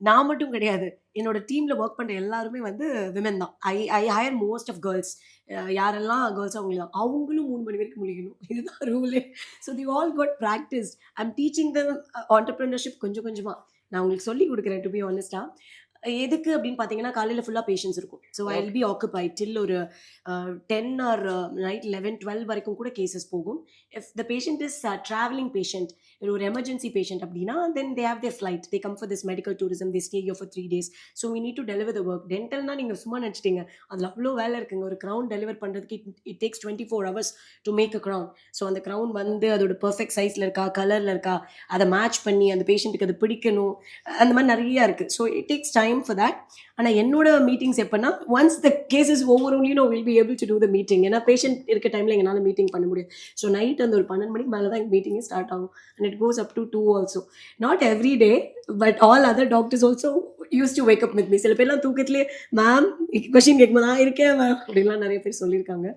நான் மட்டும் கிடையாது. என்னோட டீம்ல வொர்க் பண்ற எல்லாருமே வந்து விமென் தான். I hire most of girls. யாரெல்லாம் கேர்ல்ஸோ அவங்களும் 3 மணி வரைக்கும் முழிக்கணும். இதுதான் ரூலே. So they all got practised. I am teaching them entrepreneurship கொஞ்சம் கொஞ்சமா. நான் உங்களுக்கு சொல்லிக் குடுக்குறேன் டூ பி ஹானஸ்ட்டா. எதுக்கு அப்படின்னு பார்த்தீங்கன்னா, காலையில ஃபுல்லா பேஷண்ட்ஸ் இருக்கும். So I will okay. Be occupied till ஒரு 10 ஆர் நைட் 11, 12 வரைக்கும் கூட கேஸஸ் போகும். If the patient is travelling patient, ஒரு எமர்ஜென்சி பேஷண்ட் அப்படின்னா, then they have their flight. They come for this medical tourism. They stay here for 3 days. So we need to deliver the work. டென்டல்னா நீங்க சும்மா நினைச்சிட்டீங்க. அதுல அவ்ளோ வேலை இருக்குங்க. ஒரு கிரவுன் டெலிவர் பண்றதுக்கு it takes 24 hours to make a crown. So அந்த கிரவுன் வந்து அதோட பெர்ஃபெக்ட் சைஸ்ல இருக்கா, கலர்ல இருக்கா, அதை மேட்ச் பண்ணி அந்த பேஷண்ட்டுக்கு அது பிடிக்கணும். அந்த மாதிரி நிறைய இருக்கு. So it takes time for that. ஆனா என்னோட மீட்டிங்ஸ் எப்பன்னா, once the case is over only no will be able to do the meeting. ஏன்னா பேஷண்ட் இருக்க டைம்ல எங்கனால மீட்டிங் பண்ண முடியும். ஸோ நைட் அந்த ஒரு 12 மணிக்கு மேல தான் எங்க மீட்டிங்கே ஸ்டார்ட் ஆகும். And it goes up to 2 also. Not every day, but all other doctors also use to wake up with me. சில பேர்லாம் தூக்கத்திலேயே மேம் கொஸ்டின் கேட்கும்போது நான் இருக்கேன் மேம் அப்படின்லாம் நிறைய பேர் சொல்லியிருக்காங்க.